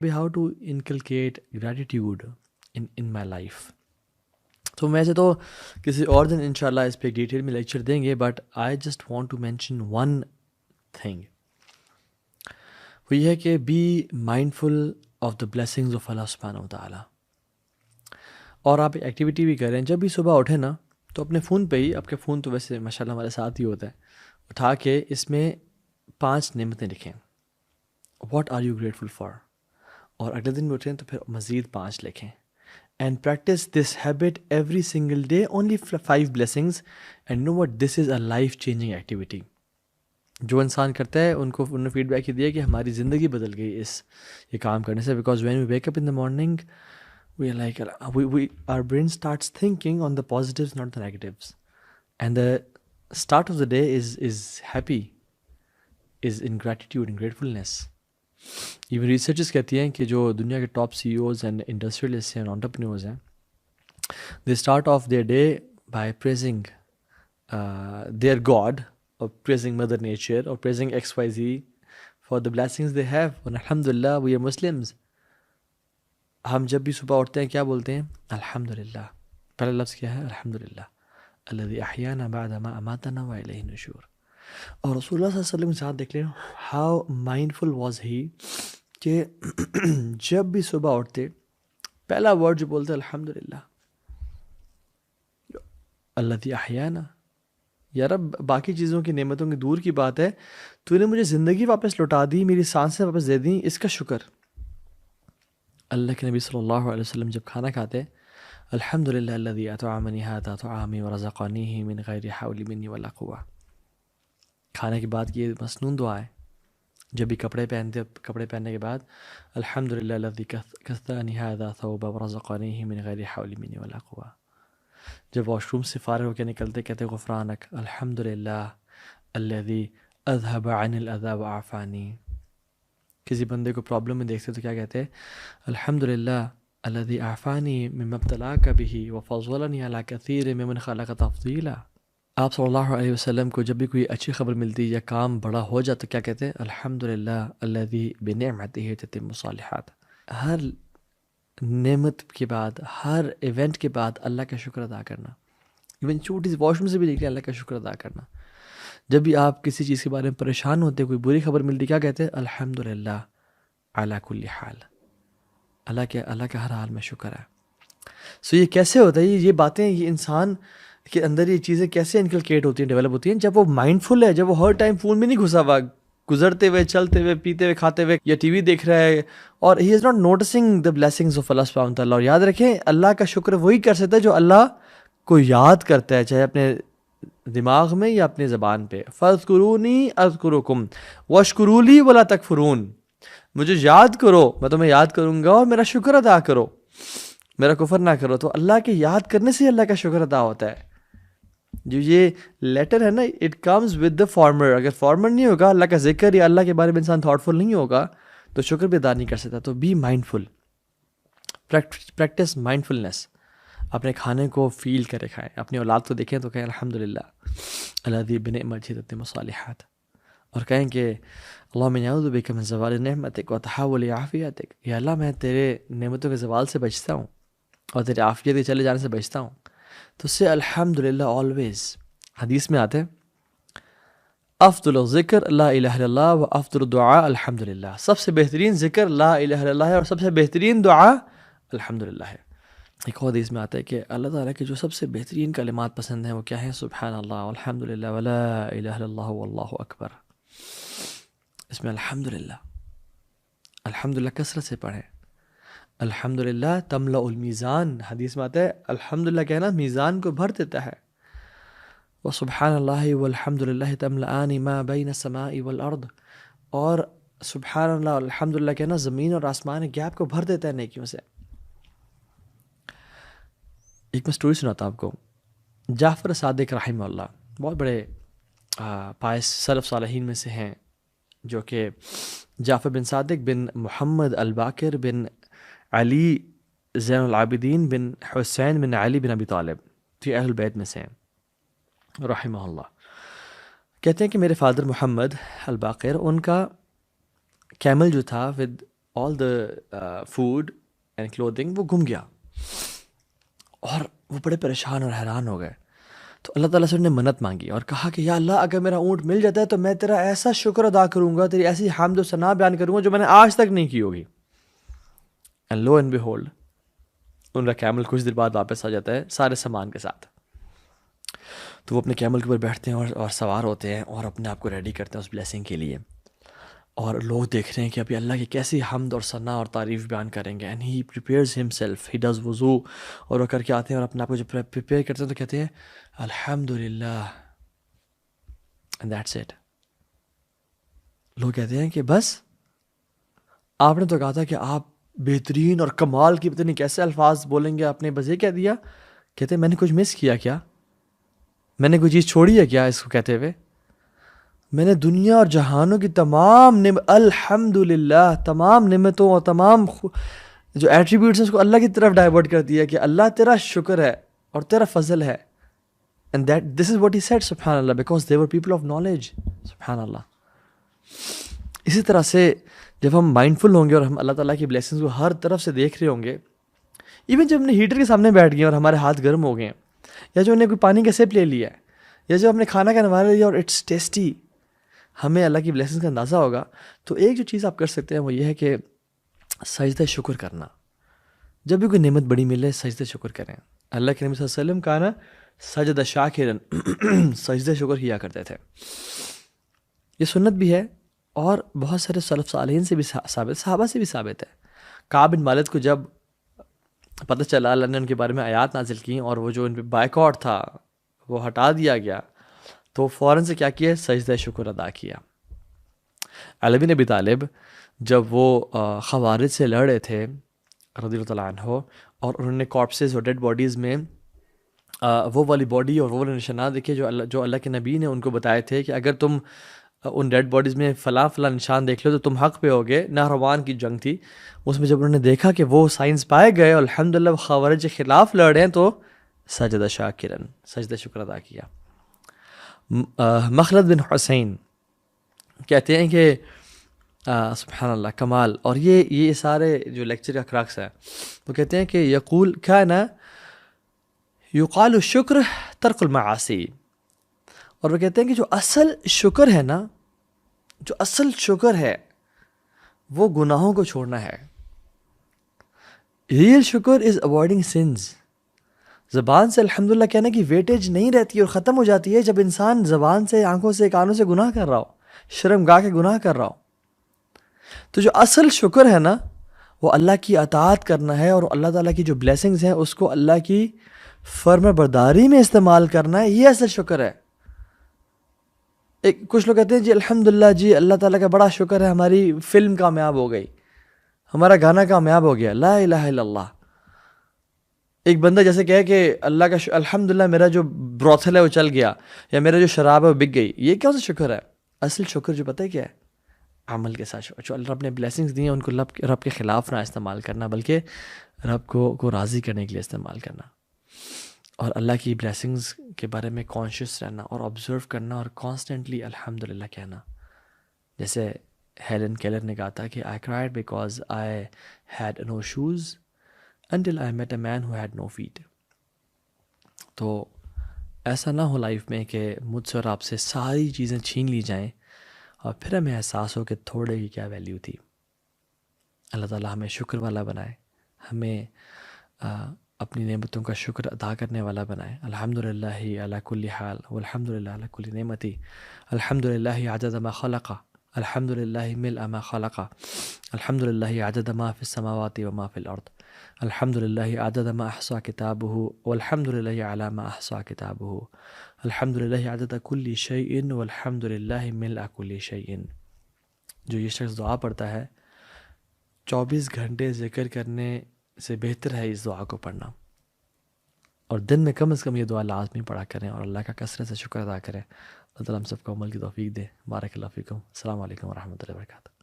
how to inculcate gratitude in my life. تو ویسے تو کسی اور دن انشاءاللہ اس پہ ڈیٹیل میں لیکچر دیں گے، but I just want to mention one thing, وہ یہ ہے کہ be mindful of the blessings of Allah سبحانہ و تعالیٰ. اور آپ ایکٹیویٹی بھی کریں، جب بھی صبح اٹھیں نا تو اپنے فون پہ ہی، آپ کے فون تو ویسے ماشاءاللہ ہمارے ساتھ ہی ہوتا ہے، اٹھا کے اس میں 5 نعمتیں لکھیں، what are you grateful for. اور اگلے دن بھی اٹھیں تو پھر مزید 5 لکھیں. And practice this habit every single day, only 5 blessings, and know what, this is a life-changing activity. جو انسان کرتا ہے انہوں نے فیڈ بیک یہ دیا کہ ہماری زندگی بدل گئی یہ کام کرنے سے. Because when we wake up in the morning, we are like, our brain starts thinking on the positives, not the negatives. And the start of the day is happy, is in gratitude and gratefulness. Even researches کہتی ہیں کہ جو دنیا کے top C E Os and industrialist ہیں، entrepreneurs ہیں، they start off their day by praising their God, اور praising mother nature, اور praising X Y Z for the blessings they have. الحمد للہ وی آر مسلمز. ہم جب بھی صبح اٹھتے ہیں کیا بولتے ہیں؟ الحمد للہ. پہلا لفظ کیا ہے؟ الحمد للہ الذی احیانا بعد ما اماتنا والیہ النشور. اور رسول اللہ صلی اللہ علیہ وسلم کے ساتھ دیکھ لیں ہاؤ مائنڈفل واز ہی، کہ جب بھی صبح اٹھتے پہلا ورڈ جو بولتے الحمد للہ الذی احیانا. یا رب باقی چیزوں کی نعمتوں کی دور کی بات ہے، تو نے مجھے زندگی واپس لوٹا دی، میری سانسیں واپس دے دیں، اس کا شکر. اللہ کے نبی صلی اللہ علیہ وسلم جب کھانا کھاتے الحمد للہ الذی اطعمنی ھذا طعامی ورزقنیہ من غیر حول منی ولا قوہ. کھانے کے بعد کی یہ مسنون دعا ہے. جب بھی کپڑے پہننے کے بعد الحمد للہ الذی کسانی ھذا ثوبا ورزقنیہ من غیر حول منی ولا قوہ. جب واش روم سے فارغ ہو کے نکلتے کہتے غفرانک الحمد للہ الذی اذهب عن الاذى وعافانی. کسی بندے کو پرابلم میں دیکھتے تو کیا کہتے ہیں؟ الحمد للہ الذی عافانی مما ابتلاک بہ وفضلنی علی کثیر ممن خلق تفضیلا. آپ صلی اللہ علیہ وسلم کو جب بھی کوئی اچھی خبر ملتی یا کام بڑا ہو جاتا تو کیا کہتے ہیں؟ الحمد للہ الذی بنعمتہ تتم الصالحات. ہر نعمت کے بعد، ہر ایونٹ کے بعد اللہ کا شکر ادا کرنا. ایون چھوٹی سی واش روم سے بھی دیکھ لیں اللہ کا شکر ادا کرنا. جب بھی آپ کسی چیز کے بارے میں پریشان ہوتے، کوئی بری خبر ملتی، کیا کہتے ہیں؟ الحمد للہ علی کل حال. اللہ کا ہر حال میں شکر ہے. سو یہ کیسے ہوتا ہے؟ یہ باتیں، یہ انسان کے اندر یہ چیزیں کیسے انکلکیٹ ہوتی ہیں، ڈیولپ ہوتی ہیں؟ جب وہ مائنڈفل ہے، جب وہ ہر ٹائم فون میں نہیں گھسا ہوا، گزرتے ہوئے، چلتے ہوئے، پیتے ہوئے، کھاتے ہوئے، یا ٹی وی دیکھ رہا ہے، اور he is not noticing the blessings of Allah سبحانہ وتعالیٰ. اور یاد رکھیں اللہ کا شکر وہی کر سکتا ہے جو اللہ کو یاد کرتا ہے، چاہے اپنے دماغ میں یا اپنی زبان پہ. فاذکرونی اذکرکم واشکروا لی ولا تکفرون. مجھے یاد کرو، میں تمہیں یاد کروں گا، اور میرا شکر ادا کرو، میرا کفر نہ کرو. تو اللہ کے یاد کرنے سے اللہ کا شکر ادا ہوتا ہے. جو یہ لیٹر ہے نا، it comes with the farmer. اگر فارمر نہیں ہوگا، اللہ کا ذکر یا اللہ کے بارے میں انسان تھاٹ فل نہیں ہوگا، تو شکر بھی ادا نہیں کر سکتا. تو بی مائنڈفل، پریکٹس مائنڈفلنس. اپنے کھانے کو فیل کرے کھائیں. اپنی اولاد کو دیکھیں تو کہیں الحمد للہ الذی بنعمتہ تتم الصالحات. اور کہیں کہ اللہم انی اعوذ بک من زوال نعمتک وتحول عافیتک. یا اللہ میں تیرے نعمتوں کے زوال سے بچتا ہوں اور تیرے عافیت کے چلے جانے سے بچتا ہوں. تو سے الحمد للہ آلویز. حدیث میں آتے ہیں افضل الذکر لا الہ الا اللہ و افضل الدعاء الحمد للہ. سب سے بہترین ذکر لا الہ الا اللہ ہے، اور سب سے بہترین دعا الحمد للہ ہے. ایک اور حدیث میں آتا ہے کہ اللہ تعالیٰ کے جو سب سے بہترین کلمات پسند ہیں وہ کیا ہیں؟ سبحان اللہ والحمد للہ ولا الہ الا اللہ واللہ اکبر. اس میں الحمد للہ کثرت سے پڑھیں. الحمد للہ تملأ المیزان. حدیث میں آتا ہے الحمد للہ کہنا میزان کو بھر دیتا ہے. وسبحان اللہ والحمد للہ تملأان ما بین السماء والارض. اور سبحان اللہ اور الحمد للہ کہنا زمین اور آسمان کے گیپ کو بھر دیتا ہے نیکیوں سے. ایک میں سٹوری سناتا ہوں آپ کو. جعفر صادق رحمہ اللہ بہت بڑے پائس سلف صالحین میں سے ہیں، جو کہ جعفر بن صادق بن محمد الباقر بن علی زین العابدین بن حسین بن علی بن ابی طالب فی اہل البیت میں سے ہیں رحمہ اللہ. کہتے ہیں کہ میرے فادر محمد الباقر، ان کا کیمل جو تھا with all the food and clothing وہ گم گیا، اور وہ بڑے پریشان اور حیران ہو گئے. تو اللہ تعالیٰ سے انہوں نے منت مانگی اور کہا کہ یا اللہ اگر میرا اونٹ مل جاتا ہے تو میں تیرا ایسا شکر ادا کروں گا، تیری ایسی حمد و ثنا بیان کروں گا جو میں نے آج تک نہیں کی ہوگی. اینڈ لو اینڈ بیہولڈ ان کا کیمل کچھ دیر بعد واپس آ جاتا ہے سارے سامان کے ساتھ. تو وہ اپنے کیمل کے اوپر بیٹھتے ہیں اور سوار ہوتے ہیں اور اپنے آپ کو ریڈی کرتے ہیں اس بلیسنگ کے لیے. اور لوگ دیکھ رہے ہیں کہ ابھی اللہ کی کیسی حمد اور ثنا اور تعریف بیان کریں گے. And he prepares himself, he does وضو، اور وہ کر کے آتے ہیں اور اپنے آپ کو جب پریپیئر کرتے ہیں تو کہتے ہیں الحمد للہ، اینڈ دیٹس اٹ. لوگ کہتے ہیں کہ بس آپ نے تو کہا تھا کہ آپ بہترین اور کمال کی پتہ نہیں کیسے الفاظ بولیں گے، آپ نے بس یہ کہہ دیا. کہتے ہیں میں نے کچھ مس کیا کیا؟ میں نے کوئی چیز چھوڑی ہے کیا اس کو کہتے ہوئے؟ میں نے دنیا اور جہانوں کی تمام الحمد للہ تمام نعمتوں اور تمام جو ایٹریبیوٹس ہیں اس کو اللہ کی طرف ڈائیورٹ کر دیا کہ اللہ تیرا شکر ہے اور تیرا فضل ہے. And this is what he said سبحان اللہ because they were people of knowledge. سبحان اللہ. اسی طرح سے جب ہم مائنڈفل ہوں گے اور ہم اللہ تعالیٰ کی بلیسنگس کو ہر طرف سے دیکھ رہے ہوں گے، ایون جب ہم نے ہیٹر کے سامنے بیٹھ گئے اور ہمارے ہاتھ گرم ہو گئے ہیں، یا جو ہم نے کوئی پانی کا سپ لے لیا ہے، یا جو ہم نے کھانا کا نوارا لیا اور اٹس ٹیسٹی، ہمیں اللہ کی بلیسنگس کا اندازہ ہوگا. تو ایک جو چیز آپ کر سکتے ہیں وہ یہ ہے کہ سجدہ شکر کرنا. جب بھی کوئی نعمت بڑی ملے سجدہ شکر کریں. اللہ کے نبی صلی اللہ علیہ وسلم کا نا سجدہ شاکرن سجدہ شکر کیا کرتے تھے. یہ سنت بھی ہے اور بہت سارے سلف صالحین سے بھی ثابت، صحابہ سے بھی ثابت ہے. کعب بن مالک کو جب پتہ چلا اللہ نے ان کے بارے میں آیات نازل کی اور وہ جو ان پہ بائیکاٹ تھا وہ ہٹا دیا گیا، تو فوراً سے کیا کیا؟ سجدہ شکر ادا کیا. علی بن ابی طالب جب وہ خوارج سے لڑ رہے تھے رضی اللہ تعالیٰ عنہ، اور انہوں نے کارپسز اور ڈیڈ باڈیز میں وہ والی باڈی اور وہ والے نشانات دیکھے جو اللہ کے نبی نے ان کو بتائے تھے کہ اگر تم ان ڈیڈ باڈیز میں فلاں فلاں نشان دیکھ لو تو تم حق پہ ہوگے. نہروان کی جنگ تھی، اس میں جب انہوں نے دیکھا کہ وہ سائنس پائے گئے اور الحمدللہ وہ خوارج کے خلاف لڑ رہے ہیں تو سجدہ شاکرن سجدہ شکر ادا کیا. مخلد بن حسین کہتے ہیں کہ سبحان اللہ کمال، اور یہ سارے جو لیکچر کا کراکس ہے وہ کہتے ہیں کہ یقول کان یقال الشکر ترک المعاصی. اور وہ کہتے ہیں کہ جو اصل شکر ہے نا، جو اصل شکر ہے وہ گناہوں کو چھوڑنا ہے. ریئل شکر از اوائڈنگ سنز. زبان سے الحمدللہ کہنے کی ویٹیج نہیں رہتی اور ختم ہو جاتی ہے جب انسان زبان سے، آنکھوں سے، کانوں سے گناہ کر رہا ہو، شرم گاہ کے گناہ کر رہا ہو. تو جو اصل شکر ہے نا وہ اللہ کی اطاعت کرنا ہے اور اللہ تعالیٰ کی جو بلیسنگز ہیں اس کو اللہ کی فرما برداری میں استعمال کرنا ہے. یہ اصل شکر ہے. کچھ لوگ کہتے ہیں جی الحمدللہ جی اللہ تعالیٰ کا بڑا شکر ہے ہماری فلم کامیاب ہو گئی، ہمارا گانا کامیاب ہو گیا. لا الہ الا اللہ. ایک بندہ جیسے کہے کہ اللہ کا الحمدللہ میرا جو بروتھل ہے وہ چل گیا، یا میرا جو شراب ہے وہ بک گئی. یہ کیا شکر ہے؟ اصل شکر جو پتہ ہے کیا ہے؟ عمل کے ساتھ جو اللہ رب نے بلیسنگز دی ہیں ان کو رب کے خلاف نہ استعمال کرنا، بلکہ رب کو راضی کرنے کے لیے استعمال کرنا، اور اللہ کی بلیسنگز کے بارے میں کانشیس رہنا اور آبزرو کرنا اور کانسٹنٹلی الحمدللہ کہنا. جیسے ہیلن کیلر نے کہا تھا کہ I cried because I had no shoes until I met a man who had no feet. تو ایسا نہ ہو لائف میں کہ مجھ سے اور آپ سے ساری چیزیں چھین لی جائیں اور پھر ہمیں احساس ہو کہ تھوڑے کی کیا ویلیو تھی. اللہ تعالیٰ ہمیں شکر والا بنائے، ہمیں اپنی نعمتوں کا شکر ادا کرنے والا بنائے. الحمدللہ علی کل حال والحمدللہ علی کل نعمتی، الحمدللہ عدد ما خلق، الحمدللہ ملء ما خلق، الحمدللہ عدد ما فی السماوات وما فی الارض، الحمدللہ عدد ما احصى کتابہ والحمدللہ علی ما احصى کتابہ، الحمدللہ عدد کل شیء والحمدللہ ملء کل شیء. جو یہ شخص دعا پڑھتا ہے 24 گھنٹے ذکر کرنے سے بہتر ہے اس دعا کو پڑھنا، اور دن میں کم از کم یہ دعا لازمی پڑھا کریں اور اللہ کا کثرت سے شکر ادا کریں. اللہ تعالیٰ ہم سب کو عمل کی توفیق دے. بارک اللہ فیکم. السلام علیکم ورحمۃ اللہ وبرکاتہ.